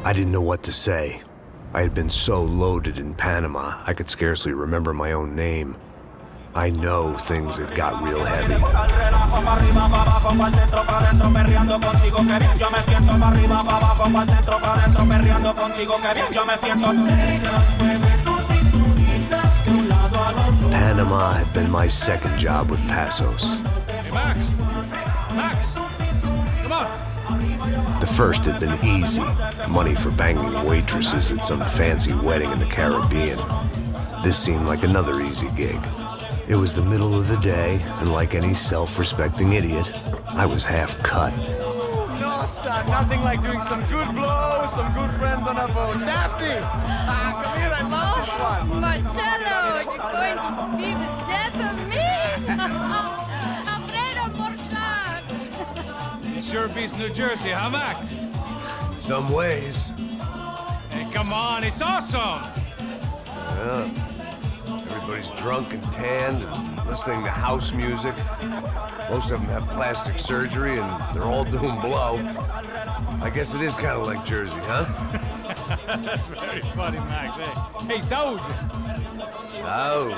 I didn't know what to say. I had been so loaded in Panama, I could scarcely remember my own name. I know things had got real heavy. Panama had been my second job with Passos. Hey, Max! Max! Come on! The first had been easy. Money for banging waitresses at some fancy wedding in the Caribbean. This seemed like another easy gig. It was the middle of the day, and like any self-respecting idiot, I was half cut. No, son, nothing like doing some good blows, some good friends on a boat. Daphne! Come here, I love this one. Marcello, you're going to be the death of me! Alfredo Morchan! It sure beats New Jersey, huh, Max? Some ways. Hey, come on, it's awesome! Yeah. Everybody's drunk and tanned and listening to house music. Most of them have plastic surgery and they're all doing blow. I guess it is kind of like Jersey, huh? That's very funny, Max. Hey, Saúde! Oh.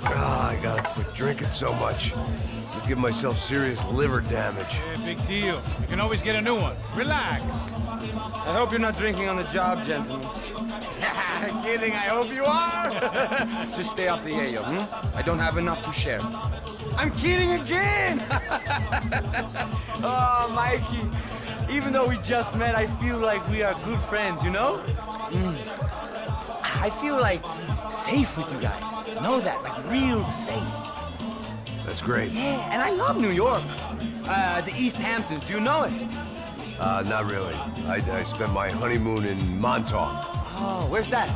God, I gotta quit drinking so much. I'll give myself serious liver damage. Yeah, big deal. You can always get a new one. Relax. I hope you're not drinking on the job, gentlemen. Kidding, I hope you are. Just stay off the yayo, I don't have enough to share. I'm kidding again. Oh, Mikey. Even though we just met, I feel like we are good friends, you know? I feel like safe with you guys. Know that, like real safe. That's great. Yeah, and I love New York. The East Hamptons, do you know it? Not really. I spent my honeymoon in Montauk. Oh, where's that?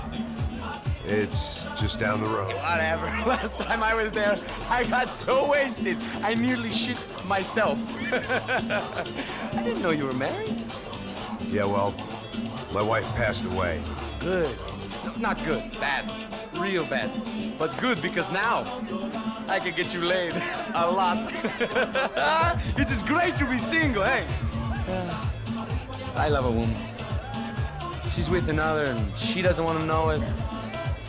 It's just down the road. Whatever. Last time I was there, I got so wasted, I nearly shit myself. I didn't know you were married. Yeah, well, my wife passed away. Good. No, not good. Bad. Real bad. But good because now I can get you laid a lot. It is great to be single, hey? I love a woman. She's with another and she doesn't want to know it.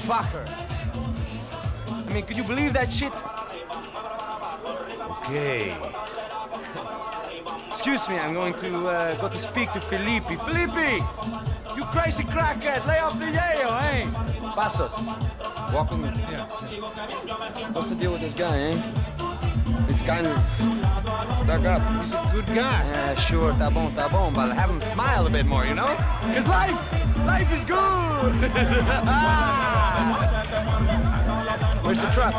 Fuck her. I mean, could you believe that shit? Okay. Excuse me, I'm going to go to speak to Felipe. Felipe! You crazy crackhead, lay off the yayo, hey? Passos, walk with me. Yeah. What's the deal with this guy, eh? He's kind of stuck up. He's a good guy. Yeah, sure, tá bom, but have him smile a bit more, you know? Because life is good! Where's the truck?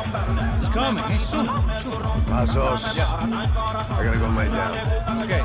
It's coming. Hey, soon. Passos. Yeah. I gotta go lay down. Okay.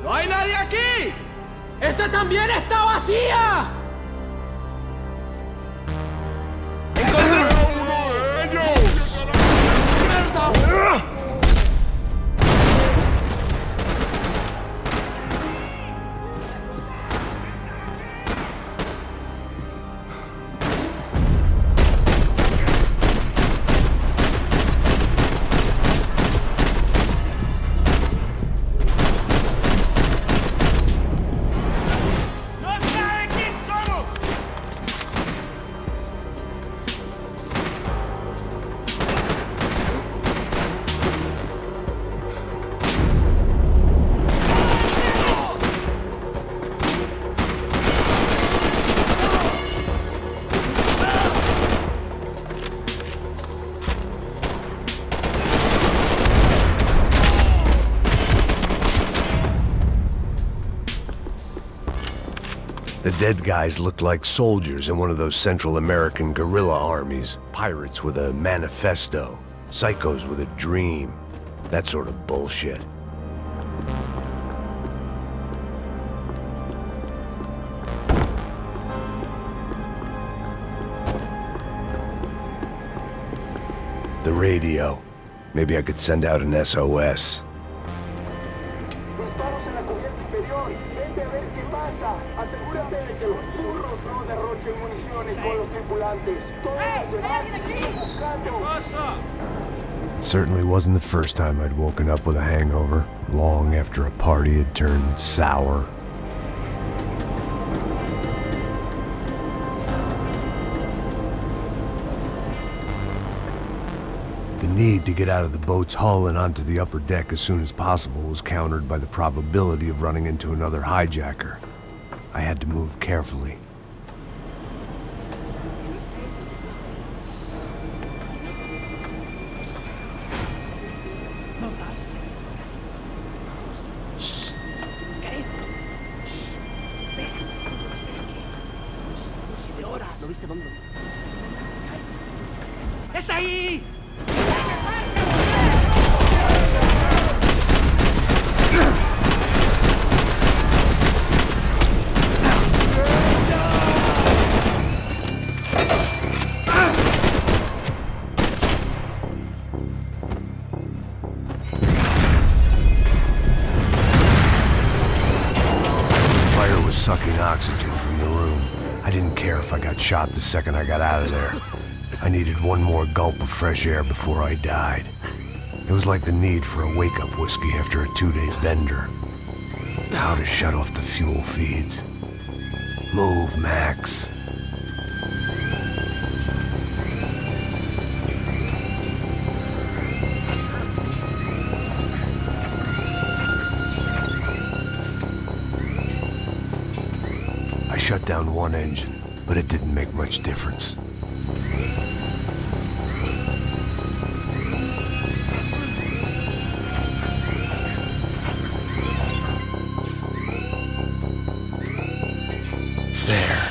¡No hay nadie aquí! ¡Esta también está vacía! dead guys looked like soldiers in one of those Central American guerrilla armies. Pirates with a manifesto. Psychos with a dream. That sort of bullshit. The radio. Maybe I could send out an SOS. Disparos en la cubierta inferior. Vete a ver qué pasa. Asegúrate de que los burros no derrochen municiones con los tripulantes. Todos los demás siguen buscando. It certainly wasn't the first time I'd woken up with a hangover, long after a party had turned sour. The need to get out of the boat's hull and onto the upper deck as soon as possible was countered by the probability of running into another hijacker. I had to move carefully. ¡Está ahí! Sucking oxygen from the room. I didn't care if I got shot the second I got out of there. I needed one more gulp of fresh air before I died. It was like the need for a wake-up whiskey after a 2-day bender. How to shut off the fuel feeds. Move, Max. I shut down one engine, but it didn't make much difference. There.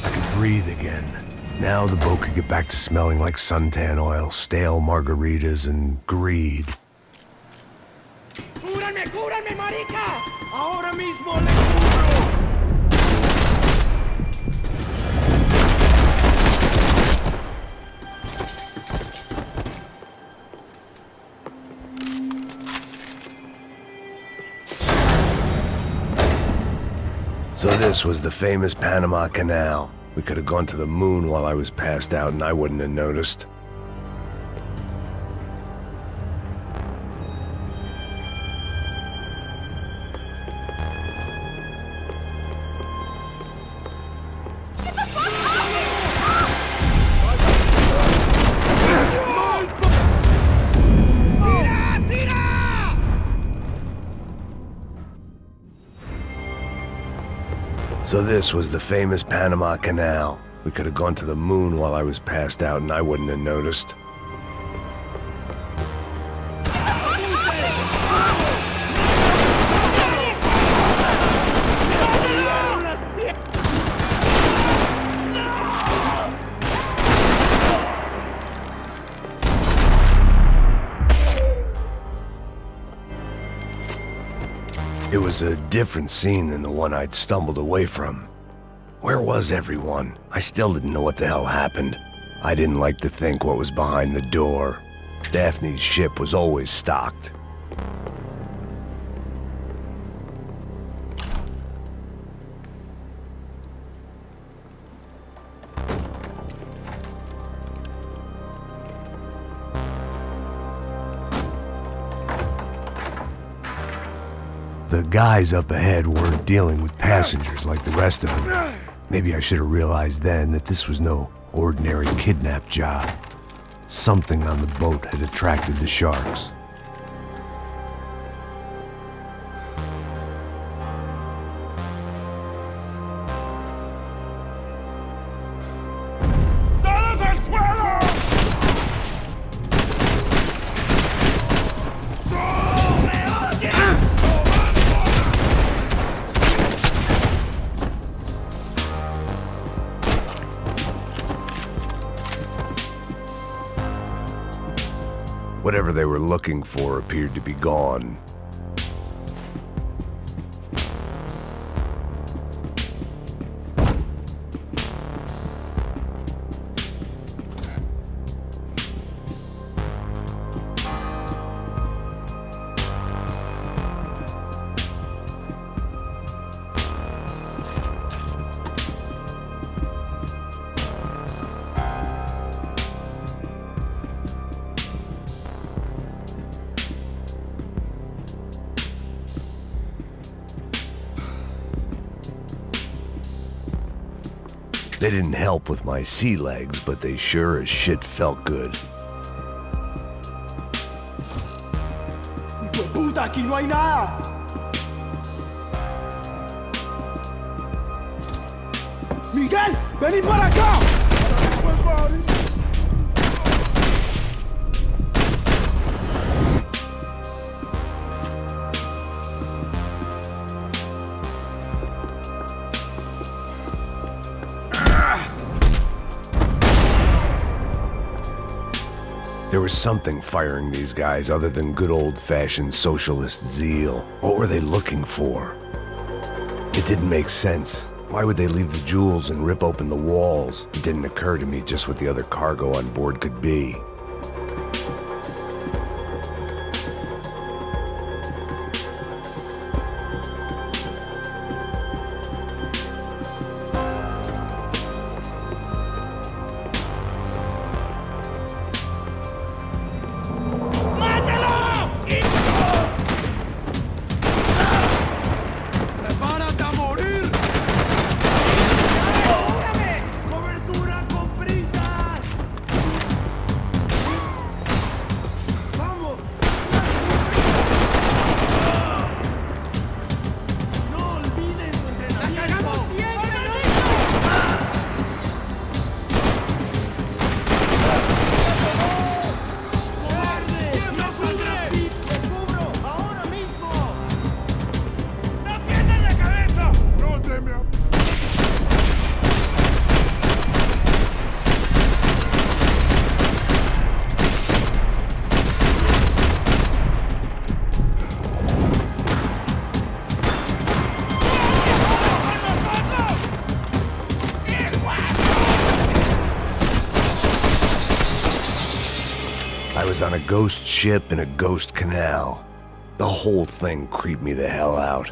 I could breathe again. Now the boat could get back to smelling like suntan oil, stale margaritas, and greed. ¡Cúbranme, cúbranme, maricas! ¡Ahora mismo le cubro! So this was the famous Panama Canal. We could have gone to the moon while I was passed out and I wouldn't have noticed. So this was the famous Panama Canal. We could have gone to the moon while I was passed out and I wouldn't have noticed. It was a different scene than the one I'd stumbled away from. Where was everyone? I still didn't know what the hell happened. I didn't like to think what was behind the door. Daphne's ship was always stocked. The guys up ahead weren't dealing with passengers like the rest of them. Maybe I should have realized then that this was no ordinary kidnap job. Something on the boat had attracted the sharks. Whatever they were looking for appeared to be gone. They didn't help with my sea legs, but they sure as shit felt good. ¡Hijo de puta, aquí no hay nada! ¡Miguel, vení para acá! There was something firing these guys other than good old-fashioned socialist zeal. What were they looking for? It didn't make sense. Why would they leave the jewels and rip open the walls? It didn't occur to me just what the other cargo on board could be. I was on a ghost ship in a ghost canal. The whole thing creeped me the hell out.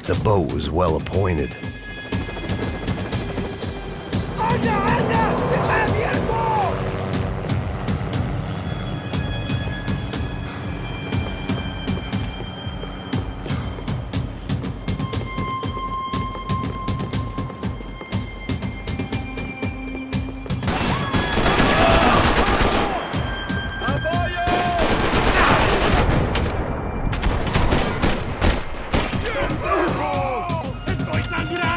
The boat was well appointed. ¡Anda, anda! ¡Está abierto! ¡Estoy sangrando!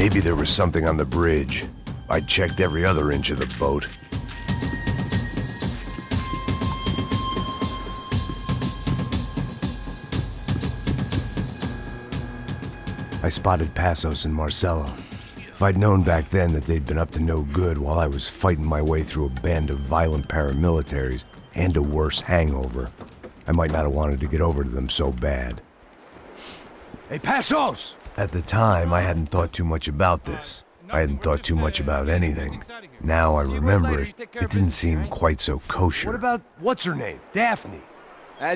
Maybe there was something on the bridge. I checked every other inch of the boat. I spotted Passos and Marcelo. If I'd known back then that they'd been up to no good while I was fighting my way through a band of violent paramilitaries and a worse hangover, I might not have wanted to get over to them so bad. Hey, Passos! At the time, I hadn't thought too much about this. I hadn't thought too much about anything. Now I remember it, it didn't seem quite so kosher. What about what's-her-name? Daphne.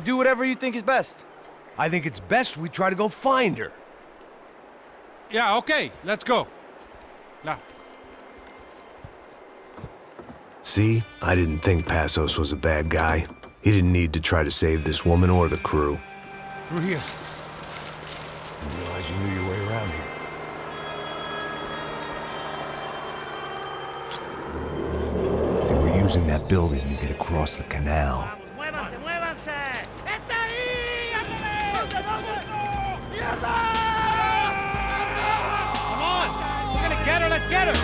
Do whatever you think is best. I think it's best we try to go find her. Yeah, okay, let's go. Now. See, I didn't think Passos was a bad guy. He didn't need to try to save this woman or the crew. Through here. Didn't realize you knew your way around here. They were using that building to get across the canal. ¡Muévanse, muévanse! ¡Es ahí! ¡Mierda! Come on! We're gonna get her, let's get her!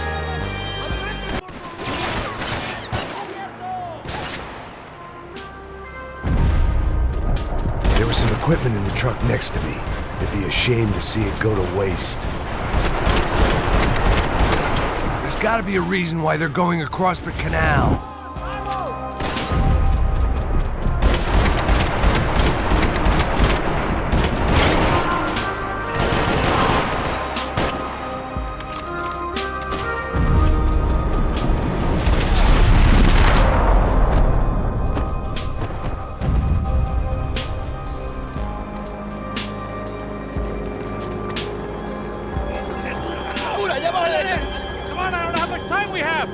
There was some equipment in the truck next to me. It'd be a shame to see it go to waste. There's gotta be a reason why they're going across the canal. Come on, I don't know how much time we have!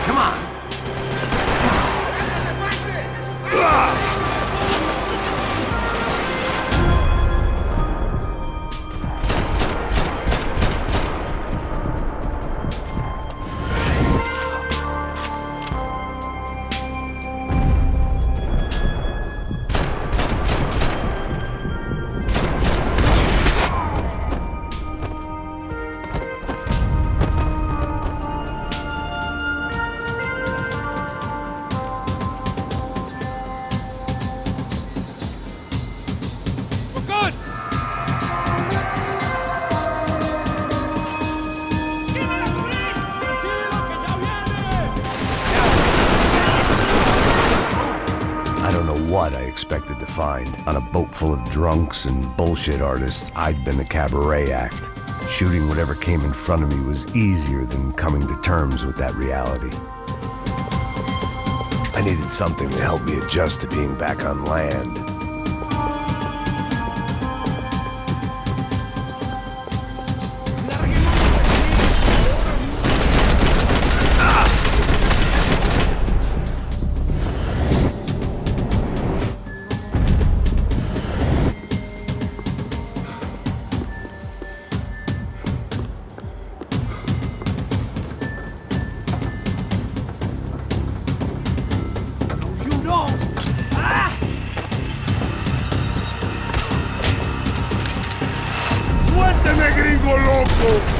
Come on! We're good! I don't know what I expected to find. On a boat full of drunks and bullshit artists, I'd been the cabaret act. Shooting whatever came in front of me was easier than coming to terms with that reality. I needed something to help me adjust to being back on land. ¡Suélteme, gringo loco!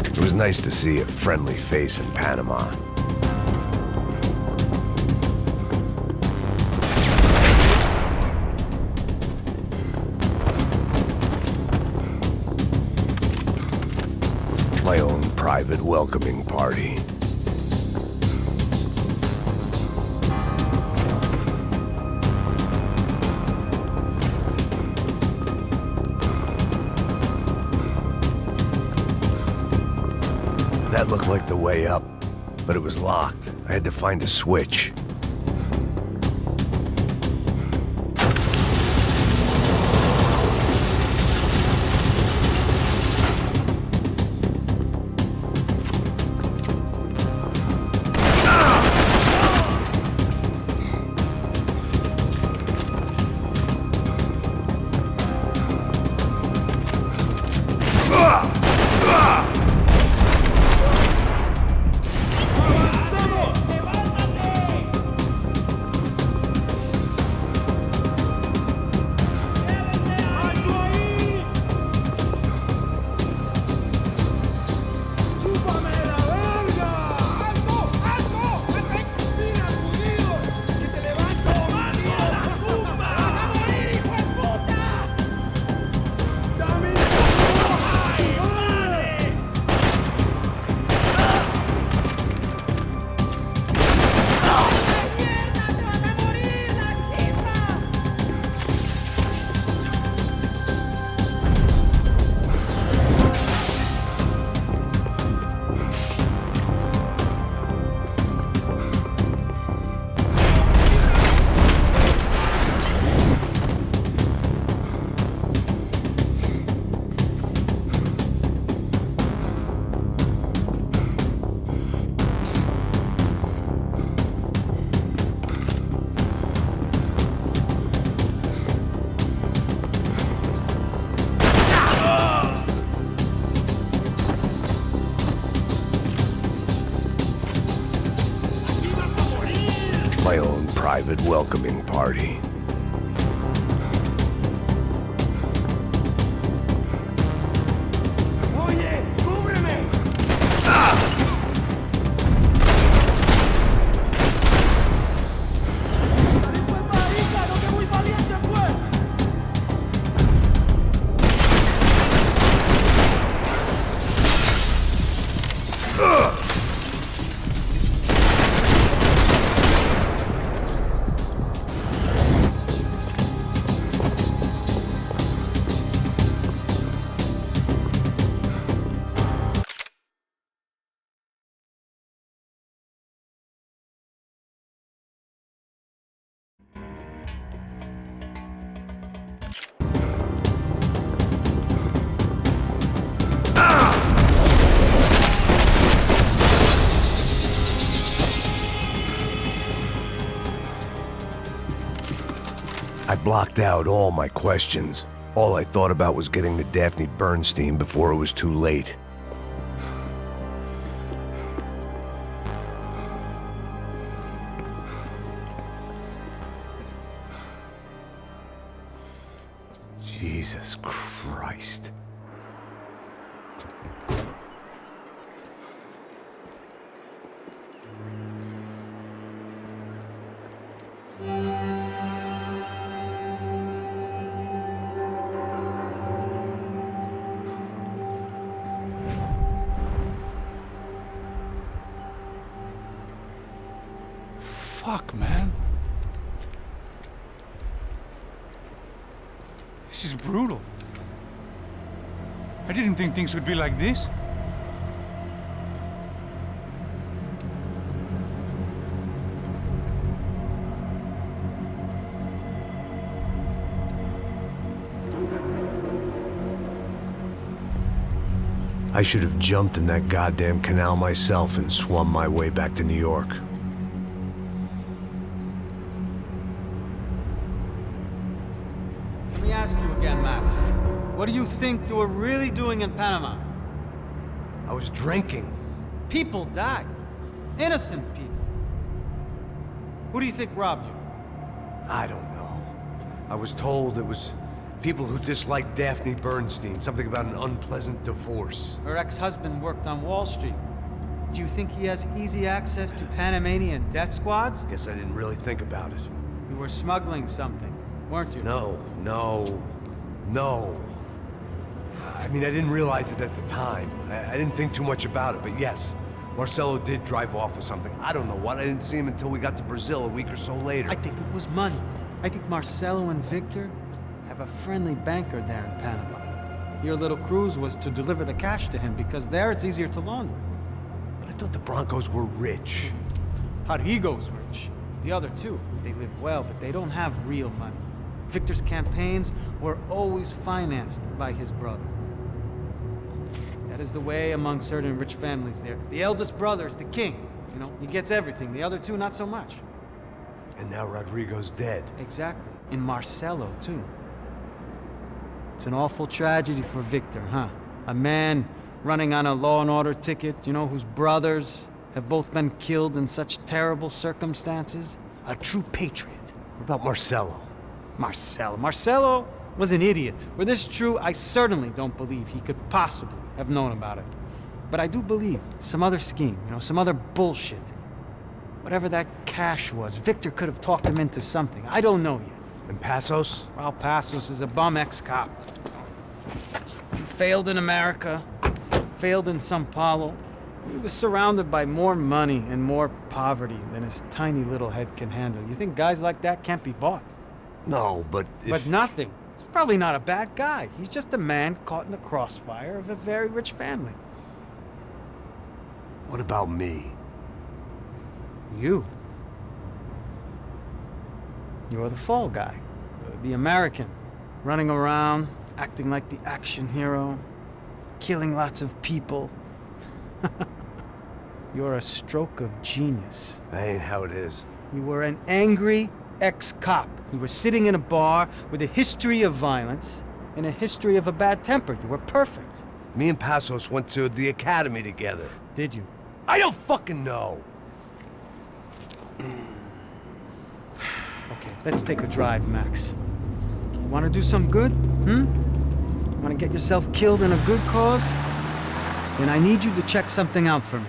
It was nice to see a friendly face in Panama. private welcoming party. That looked like the way up, but it was locked. I had to find a switch. My own private welcoming party. Oye, cúbreme. Dale pues, marica, no que muy valiente pues. I blocked out all my questions. All I thought about was getting to Daphne Bernstein before it was too late. Jesus Christ. Fuck, man. This is brutal. I didn't think things would be like this. I should have jumped in that goddamn canal myself and swum my way back to New York. Let me ask you again, Max. What do you think you were really doing in Panama? I was drinking. People died. Innocent people. Who do you think robbed you? I don't know. I was told it was people who disliked Daphne Bernstein, something about an unpleasant divorce. Her ex-husband worked on Wall Street. Do you think he has easy access to Panamanian death squads? Guess I didn't really think about it. You were smuggling something, weren't you? No. I mean, I didn't realize it at the time. I didn't think too much about it, but yes, Marcelo did drive off with something. I don't know what. I didn't see him until we got to Brazil a week or so later. I think it was money. I think Marcelo and Victor have a friendly banker there in Panama. Your little cruise was to deliver the cash to him because there it's easier to launder. But I thought the Broncos were rich. Rodrigo's rich. The other two, they live well, but they don't have real money. Victor's campaigns were always financed by his brother. That is the way among certain rich families there. The eldest brother is the king. You know, he gets everything. The other two, not so much. And now Rodrigo's dead. Exactly. And Marcelo, too. It's an awful tragedy for Victor, huh? A man running on a law and order ticket, you know, whose brothers have both been killed in such terrible circumstances. A true patriot. What about Marcelo? Marcelo was an idiot. Were this true, I certainly don't believe he could possibly have known about it. But I do believe some other scheme, you know, some other bullshit. Whatever that cash was, Victor could have talked him into something. I don't know yet. And Passos? Well, Passos is a bum ex-cop. He failed in America, failed in Sao Paulo. He was surrounded by more money and more poverty than his tiny little head can handle. You think guys like that can't be bought? No, but if... But nothing. He's probably not a bad guy. He's just a man caught in the crossfire of a very rich family. What about me? You. You're the fall guy. The American. Running around, acting like the action hero. Killing lots of people. You're a stroke of genius. That ain't how it is. You were an angry ex-cop. You were sitting in a bar with a history of violence and a history of a bad temper. You were perfect. Me and Passos went to the academy together. Did you? I don't fucking know. Okay, let's take a drive, Max. You want to do some good? Want to get yourself killed in a good cause? Then I need you to check something out for me.